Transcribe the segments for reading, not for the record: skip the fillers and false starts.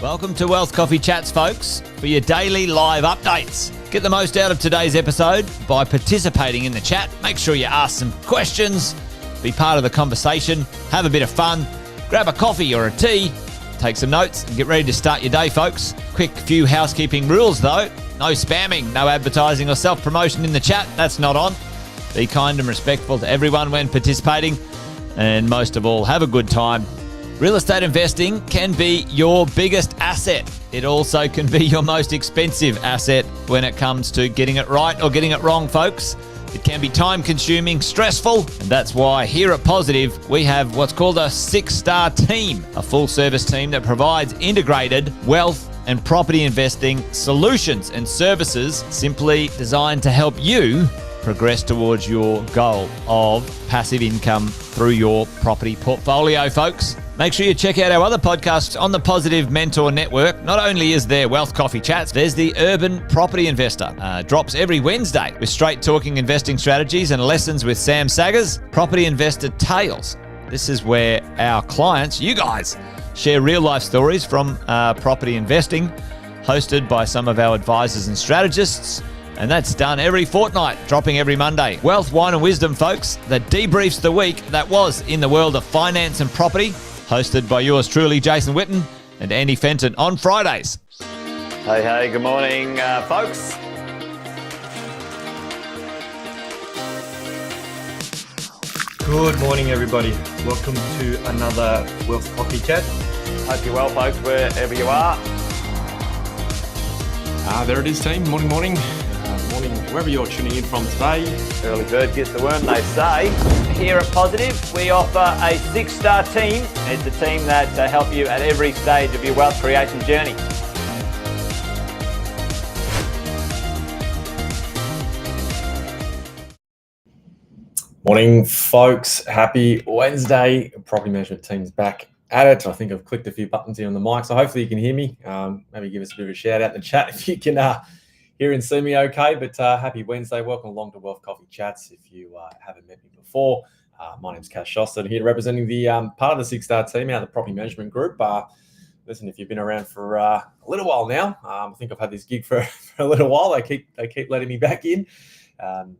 Welcome to Wealth Coffee Chats, folks, for your daily live updates. Get the most out of today's episode by participating in the chat. Make sure you ask some questions, be part of the conversation, have a bit of fun, grab a coffee or a tea, take some notes, and get ready to start your day, folks. Quick few housekeeping rules, though. No spamming, no advertising or self-promotion in the chat. That's not on. Be kind and respectful to everyone when participating. And most of all, have a good time. Real estate investing can be your biggest asset. It also can be your most expensive asset when it comes to getting it right or getting it wrong, folks. It can be time-consuming, stressful, and that's why here at Positive, we have what's called a 6-star team, a full-service team that provides integrated wealth and property investing solutions and services simply designed to help you progress towards your goal of passive income through your property portfolio, folks. Make sure you check out our other podcasts on the Positive Mentor Network. Not only is there Wealth Coffee Chats, there's the Urban Property Investor. Drops every Wednesday with straight talking investing strategies and lessons with Sam Saggers. Property Investor Tales. This is where our clients, you guys, share real life stories from property investing, hosted by some of our advisors and strategists. And that's done every fortnight, dropping every Monday. Wealth, Wine and Wisdom, folks, that debriefs the week that was in the world of finance and property, hosted by yours truly, Jason Witten and Andy Fenton on Fridays. Hey, good morning, folks. Good morning, everybody. Welcome to another Wealth Coffee Chat. Hope you're well, folks, wherever you are. There it is, team. Morning. Morning, wherever you're tuning in from today. Early bird gets the worm, they say. Here at Positive, we offer a 6-star team. It's a team that help you at every stage of your wealth creation journey. Morning, folks. Happy Wednesday. Property management team's back at it. I think I've clicked a few buttons here on the mic, so hopefully you can hear me. Maybe give us a bit of a shout out in the chat if you can hear and see me okay. But happy Wednesday. Welcome along to Wealth Coffee Chats. If you haven't met me before, my name's Cash Shoston, here representing the part of the 6-star team out of the property management group. Listen, if you've been around for a little while now, I think I've had this gig for a little while. They keep letting me back in.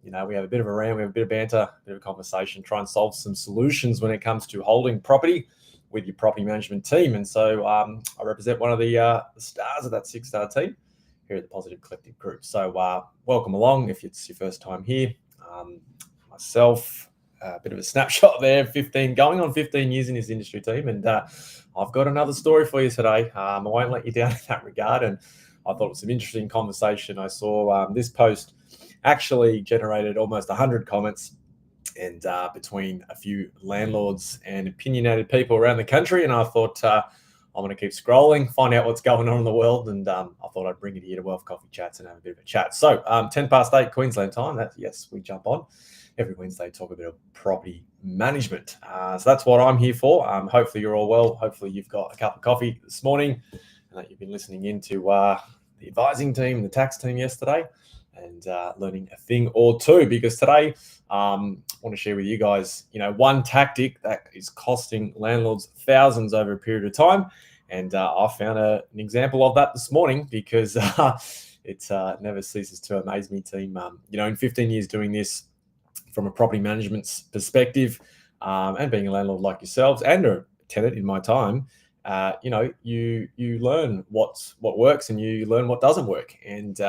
We have a bit of a rant, we have a bit of banter, a bit of a conversation, try and solve some solutions when it comes to holding property with your property management team. And so I represent one of the stars of that 6-star team here at the Positive Collective Group. So welcome along if it's your first time here. Myself, a bit of a snapshot there, 15 years in this industry, team. And I've got another story for you today. I won't let you down in that regard. And I thought it was an interesting conversation. I saw this post actually generated almost 100 comments, and between a few landlords and opinionated people around the country. And I thought I'm going to keep scrolling, find out what's going on in the world. And I thought I'd bring it here to Wealth Coffee Chats and have a bit of a chat. So 8:10 Queensland time. Yes, we jump on every Wednesday, talk a bit of property management. So that's what I'm here for. Hopefully you're all well. Hopefully you've got a cup of coffee this morning and that you've been listening into the advising team, the tax team yesterday, and learning a thing or two, because today I want to share with you guys, one tactic that is costing landlords thousands over a period of time. And I found an example of that this morning, because it never ceases to amaze me, team. In 15 years doing this from a property management perspective, and being a landlord like yourselves and a tenant in my time, you learn what works and you learn what doesn't work. And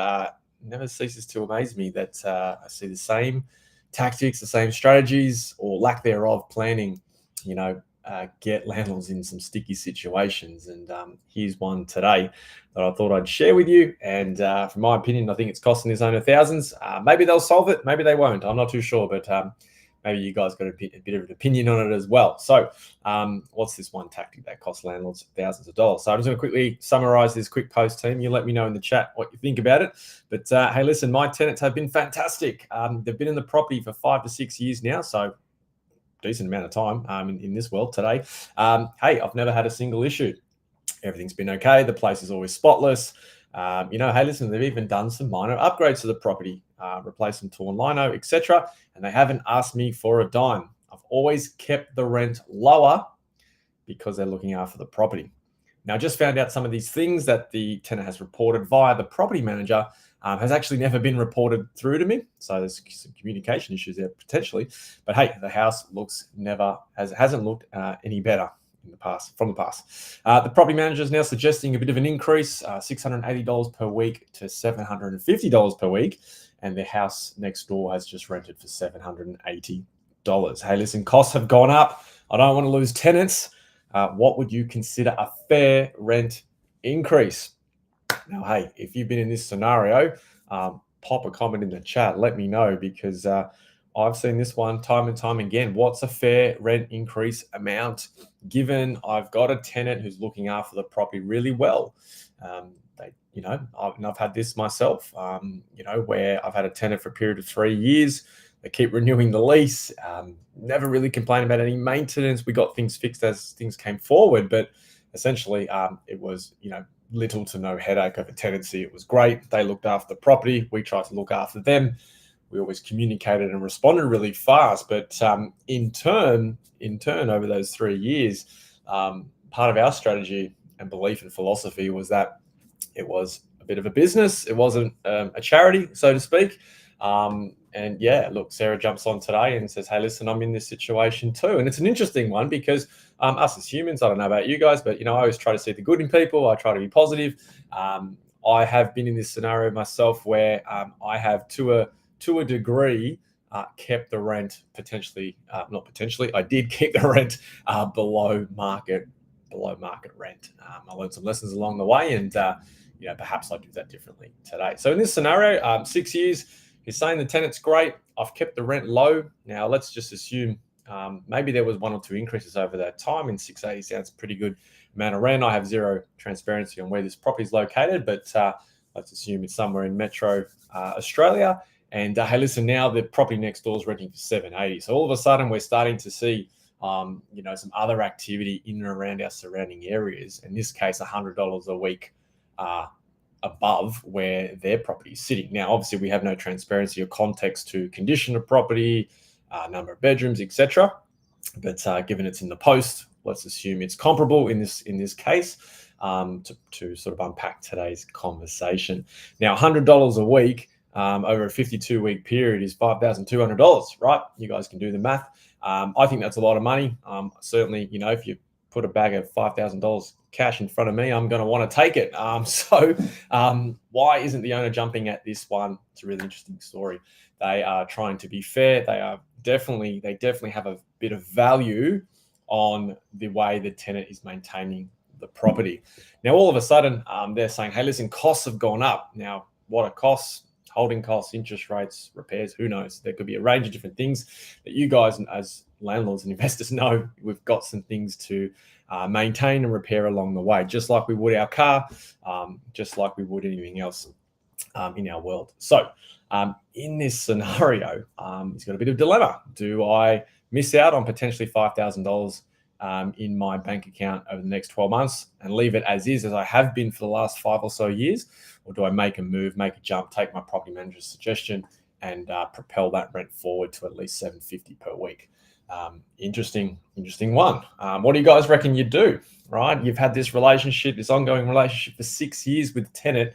never ceases to amaze me that I see the same tactics, the same strategies, or lack thereof planning, get landlords in some sticky situations. And here's one today that I thought I'd share with you. And from my opinion, I think it's costing this owner thousands. Maybe they'll solve it, maybe they won't. I'm not too sure, but maybe you guys got a bit of an opinion on it as well. So what's this one tactic that costs landlords thousands of dollars? So I'm just going to quickly summarize this quick post, team. You let me know in the chat what you think about it. But hey, listen, my tenants have been fantastic. They've been in the property for 5 to 6 years now. So decent amount of time in this world today. Hey, I've never had a single issue. Everything's been okay. The place is always spotless. Hey, listen, they've even done some minor upgrades to the property, replaced some torn lino, etc. And they haven't asked me for a dime. I've always kept the rent lower because they're looking after the property. Now, I just found out some of these things that the tenant has reported via the property manager has actually never been reported through to me. So there's some communication issues there potentially. But hey, the house hasn't looked any better from the past. The property manager is now suggesting a bit of an increase, $680 per week to $750 per week. And the house next door has just rented for $780. Hey, listen, costs have gone up. I don't want to lose tenants. What would you consider a fair rent increase? Now, hey, if you've been in this scenario, pop a comment in the chat. Let me know, because I've seen this one time and time again. What's a fair rent increase amount, given I've got a tenant who's looking after the property really well? I've had this myself, where I've had a tenant for a period of 3 years. They keep renewing the lease, never really complained about any maintenance. We got things fixed as things came forward, but essentially it was, little to no headache over tenancy. It was great. They looked after the property. We tried to look after them. We always communicated and responded really fast. But in turn, over those 3 years, part of our strategy and belief and philosophy was that it was a bit of a business. It wasn't a charity, so to speak. And yeah, look, Sarah jumps on today and says, hey, listen, I'm in this situation too. And it's an interesting one because us as humans, I don't know about you guys, but, I always try to see the good in people. I try to be positive. I have been in this scenario myself where I have, to a degree, kept the rent I did keep the rent below market rent. I learned some lessons along the way, and perhaps I'll do that differently today. So in this scenario, 6 years, he's saying the tenant's great. I've kept the rent low. Now let's just assume maybe there was 1 or 2 increases over that time, and 680 sounds a pretty good amount of rent. I have zero transparency on where this property is located, but let's assume it's somewhere in Metro Australia. And hey, listen, now the property next door is renting for $780. So all of a sudden we're starting to see some other activity in and around our surrounding areas. In this case, $100 a week above where their property is sitting. Now, obviously, we have no transparency or context to condition of property, number of bedrooms, etc. But given it's in the post, let's assume it's comparable in this case to sort of unpack today's conversation. Now, $100 a week over a 52-week period is $5,200, right? You guys can do the math. I think that's a lot of money. Certainly, if you put a bag of $5,000 cash in front of me, I'm going to want to take it. So why isn't the owner jumping at this one? It's a really interesting story. They are trying to be fair. They definitely have a bit of value on the way the tenant is maintaining the property. Now, all of a sudden, they're saying, hey, listen, costs have gone up. Now, what are costs? Holding costs, interest rates, repairs, who knows? There could be a range of different things that you guys as landlords and investors know. We've got some things to maintain and repair along the way, just like we would our car, just like we would anything else in our world. So in this scenario, he's got a bit of dilemma. Do I miss out on potentially $5,000 in my bank account over the next 12 months and leave it as is, as I have been for the last 5 or so years? Or do I make a move, make a jump, take my property manager's suggestion and propel that rent forward to at least $750 per week? Interesting one. What do you guys reckon you'd do, right? You've had this ongoing relationship for 6 years with the tenant.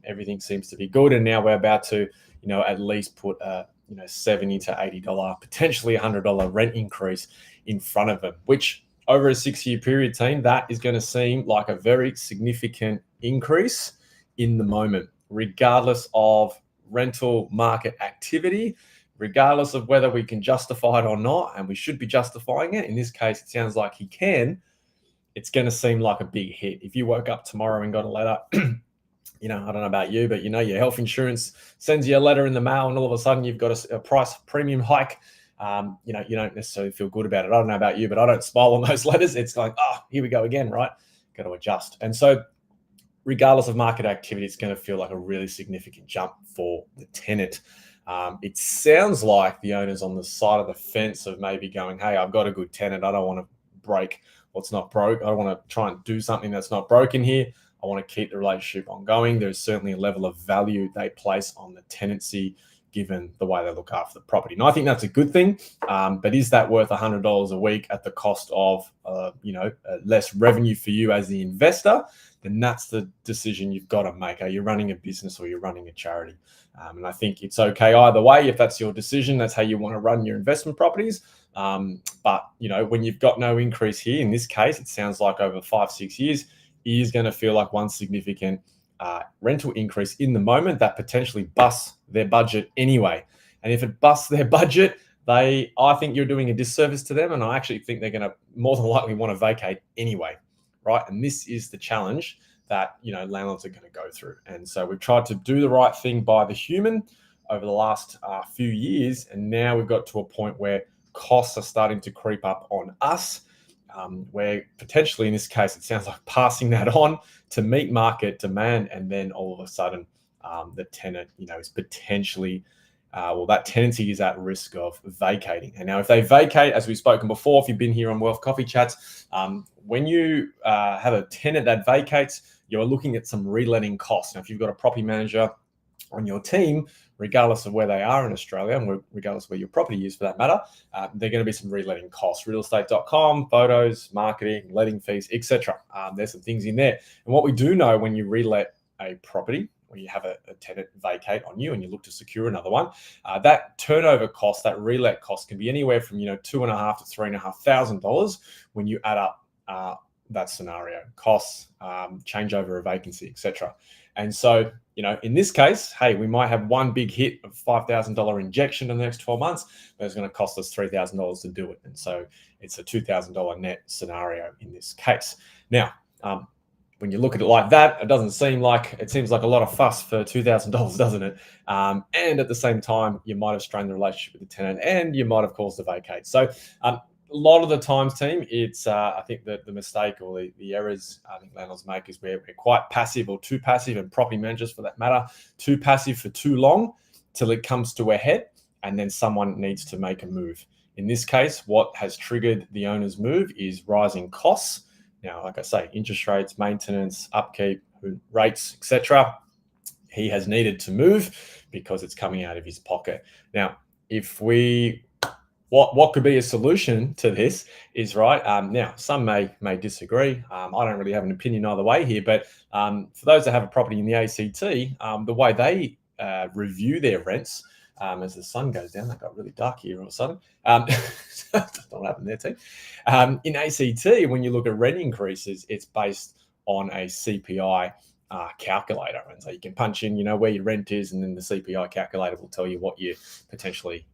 Everything seems to be good. And now we're about to, at least put a, $70 to $80, potentially $100 rent increase in front of them, which over a 6-year period, team, that is going to seem like a very significant increase in the moment, regardless of rental market activity, regardless of whether we can justify it or not, and we should be justifying it. In this case, it sounds like he can. It's going to seem like a big hit. If you woke up tomorrow and got a letter, I don't know about you, but your health insurance sends you a letter in the mail, and all of a sudden you've got a price premium hike. You don't necessarily feel good about it. I don't know about you, but I don't smile on those letters. It's like, here we go again, right? Got to adjust. And so regardless of market activity, it's going to feel like a really significant jump for the tenant. It sounds like the owner's on the side of the fence of maybe going, hey, I've got a good tenant. I don't want to break what's not broke. I don't want to try and do something that's not broken here. I want to keep the relationship ongoing. There's certainly a level of value they place on the tenancy given the way they look after the property. And I think that's a good thing. But is that worth $100 a week at the cost of less revenue for you as the investor? Then that's the decision you've got to make. Are you running a business or you're running a charity? And I think it's okay either way. If that's your decision, that's how you want to run your investment properties. But when you've got no increase here, in this case, it sounds like over 5-6 years, is going to feel like one significant rental increase in the moment that potentially busts their budget anyway. And if it busts their budget, I think you're doing a disservice to them. And I actually think they're going to more than likely want to vacate anyway, right? And this is the challenge that landlords are going to go through. And so we've tried to do the right thing by the human over the last few years. And now we've got to a point where costs are starting to creep up on us. Where potentially in this case, it sounds like passing that on to meet market demand. And then all of a sudden, the tenant, is potentially, that tenancy is at risk of vacating. And now if they vacate, as we've spoken before, if you've been here on Wealth Coffee Chats, when you have a tenant that vacates, you're looking at some reletting costs. Now, if you've got a property manager on your team, regardless of where they are in Australia, and regardless of where your property is for that matter, there are going to be some reletting costs. Realestate.com, photos, marketing, letting fees, etc. There's some things in there. And what we do know when you relet a property, when you have a tenant vacate on you and you look to secure another one, that turnover cost, that relet cost, can be anywhere from $2,500 to $3,500 when you add up that scenario, costs, changeover of vacancy, etc. And so, in this case, hey, we might have one big hit of $5,000 injection in the next 12 months, but it's going to cost us $3,000 to do it. And so it's a $2,000 net scenario in this case. Now, when you look at it like that, it seems like a lot of fuss for $2,000, doesn't it? And at the same time, you might have strained the relationship with the tenant and you might have caused a vacate. So a lot of the times, team, it's I think that the mistake or the errors I think landlords make is we're quite passive or too passive, and property managers for that matter, too passive for too long till it comes to a head, and then someone needs to make a move. In this case, what has triggered the owner's move is rising costs. Now, like I say, interest rates, maintenance, upkeep, rates, etc. He has needed to move because it's coming out of his pocket. Now, what could be a solution to this is, right, now some may disagree. I don't really have an opinion either way here, but for those that have a property in the ACT, the way they review their rents, as the sun goes down, that got really dark here all of a sudden. Don't know what happened there, team. In ACT, when you look at rent increases, it's based on a CPI calculator. And so you can punch in, where your rent is, and then the CPI calculator will tell you what you potentially,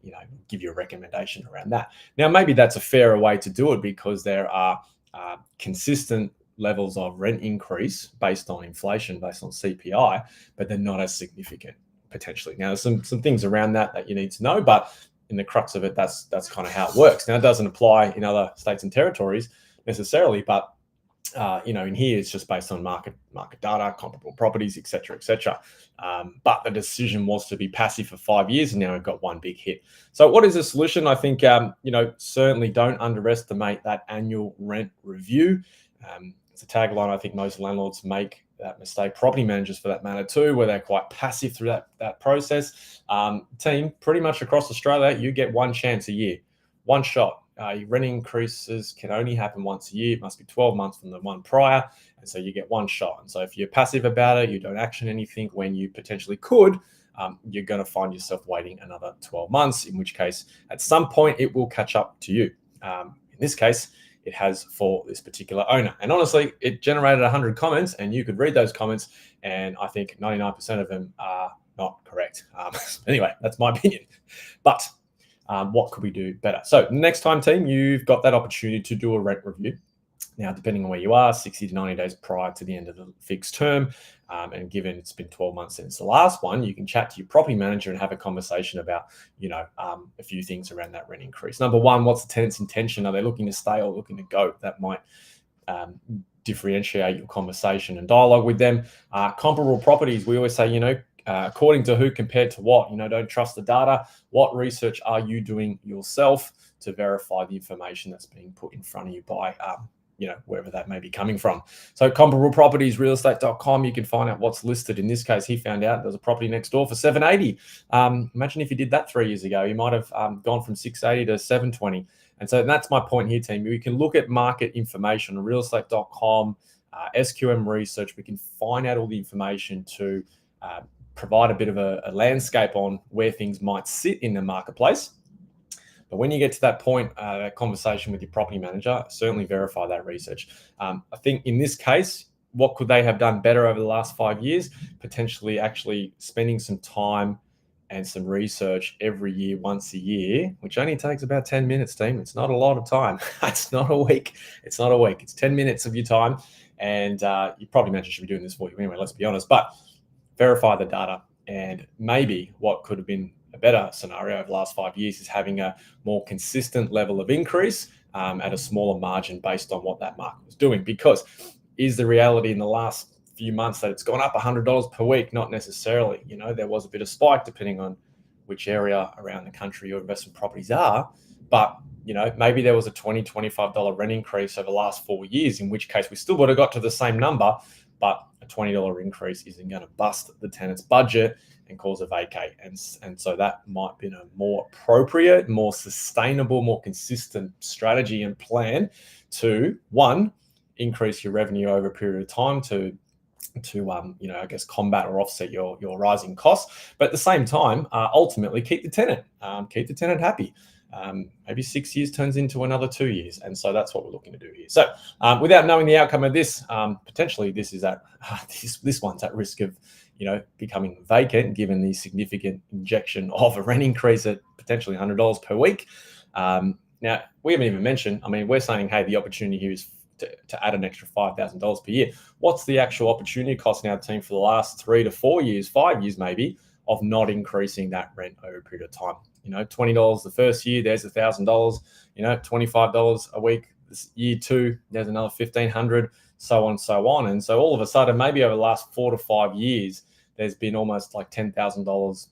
give you a recommendation around that. Now, maybe that's a fairer way to do it because there are consistent levels of rent increase based on inflation, based on CPI, but they're not as significant potentially. Now, there's some things around that you need to know, but in the crux of it, that's kind of how it works. Now, it doesn't apply in other states and territories necessarily, but in here, it's just based on market data, comparable properties, et cetera. But the decision was to be passive for 5 years, and now we've got one big hit. So what is the solution? I think, certainly don't underestimate that annual rent review. It's a tagline I think most landlords make that mistake, property managers for that matter too, where they're quite passive through that process. Team, pretty much across Australia, you get one chance a year, one shot. Your rent increases can only happen once a year. It must be 12 months from the one prior. And so you get one shot. And so if you're passive about it, you don't action anything when you potentially could, you're going to find yourself waiting another 12 months, in which case at some point it will catch up to you. In this case, it has for this particular owner. And honestly, it generated 100 comments, and you could read those comments, and I think 99% of them are not correct. Anyway, that's my opinion. But what could we do better? So next time, team, you've got that opportunity to do a rent review. Now, depending on where you are, 60 to 90 days prior to the end of the fixed term, and given it's been 12 months since the last one, you can chat to your property manager and have a conversation about, a few things around that rent increase. Number one, what's the tenant's intention? Are they looking to stay or looking to go? That might differentiate your conversation and dialogue with them. Comparable properties, we always say, according to who compared to what. Don't trust the data. What research are you doing yourself to verify the information that's being put in front of you by wherever that may be coming from. So comparable properties, realestate.com, you can find out what's listed. In this case, he found out there's a property next door for $780. Imagine if you did that 3 years ago, you might have gone from $680 to $720. And so that's my point here, team. We can look at market information on realestate.com, SQM research. We can find out all the information to provide a bit of a landscape on where things might sit in the marketplace. But when you get to that point, that conversation with your property manager, certainly verify that research. I think in this case, what could they have done better over the last 5 years? Potentially actually spending some time and some research every year, once a year, which only takes about 10 minutes, team. It's not a lot of time. It's not a week. It's not a week. It's 10 minutes of your time. And your property manager should be doing this for you anyway, let's be honest. But verify the data. And maybe what could have been a better scenario over the last 5 years is having a more consistent level of increase at a smaller margin based on what that market was doing. Because is the reality in the last few months that it's gone up $100 per week? Not necessarily. There was a bit of spike depending on which area around the country your investment properties are. But, maybe there was a $20, $25 rent increase over the last 4 years, in which case we still would have got to the same number, but a $20 increase isn't going to bust the tenant's budget and cause a vacate. And so that might be a more appropriate, more sustainable, more consistent strategy and plan to, one, increase your revenue over a period of time to combat or offset your rising costs. But at the same time, ultimately keep the tenant happy. Maybe 6 years turns into another 2 years. And so that's what we're looking to do here. So without knowing the outcome of this, potentially this one's at risk of, becoming vacant, given the significant injection of a rent increase at potentially $100 per week. Now, we haven't even mentioned, we're saying, hey, the opportunity here is to add an extra $5,000 per year. What's the actual opportunity cost now, team, for the last 3 to 4 years, 5 years maybe, of not increasing that rent over a period of time? $20 the first year, there's $1,000, $25 a week. This year 2, there's another $1,500, so on and so on. And so all of a sudden, maybe over the last 4 to 5 years, there's been almost like $10,000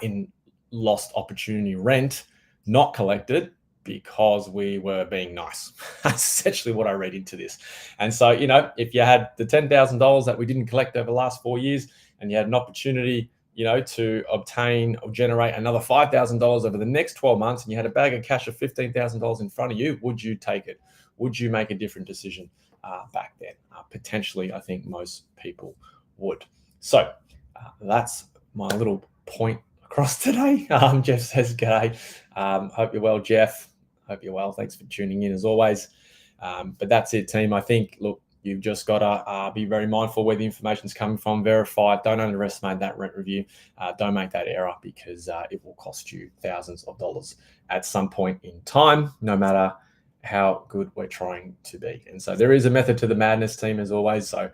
in lost opportunity rent not collected because we were being nice. That's essentially what I read into this. And so, if you had the $10,000 that we didn't collect over the last 4 years, and you had an opportunity, to obtain or generate another $5,000 over the next 12 months, and you had a bag of cash of $15,000 in front of you, would you take it? Would you make a different decision back then? Potentially, I think most people would. So that's my little point across today. Jeff says, g'day. Hope you're well, Jeff. Hope you're well. Thanks for tuning in as always. But that's it, team. I think, look, you've just got to be very mindful where the information's coming from, verify it. Don't underestimate that rent review. Don't make that error, because it will cost you thousands of dollars at some point in time, no matter how good we're trying to be. And so there is a method to the madness, team, as always. So,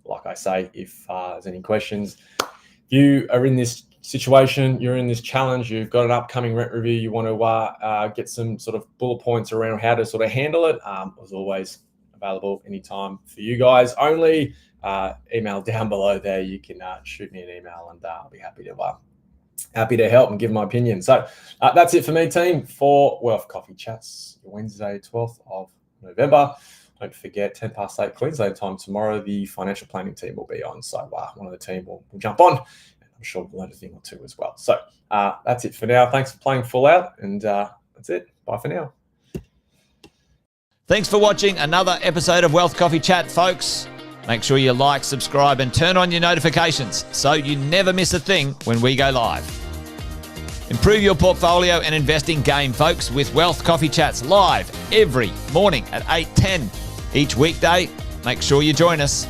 like I say, if there's any questions, you are in this situation, you're in this challenge, you've got an upcoming rent review, you want to get some sort of bullet points around how to sort of handle it, as always, available anytime for you guys. Only email down below there. You can shoot me an email, and I'll be happy to help and give my opinion. So that's it for me, team, for Wealth Coffee Chats, Wednesday, 12th of November. Don't forget, 8:10 Queensland time tomorrow, the financial planning team will be on. So one of the team will jump on, and I'm sure we'll learn a thing or two as well. So that's it for now. Thanks for playing full out, and that's it. Bye for now. Thanks for watching another episode of Wealth Coffee Chat, folks. Make sure you like, subscribe, and turn on your notifications so you never miss a thing when we go live. Improve your portfolio and investing game, folks, with Wealth Coffee Chats live every morning at 8:10 each weekday. Make sure you join us.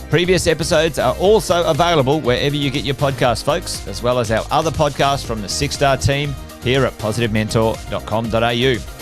Previous episodes are also available wherever you get your podcasts, folks, as well as our other podcasts from the 6-Star team here at positivementor.com.au.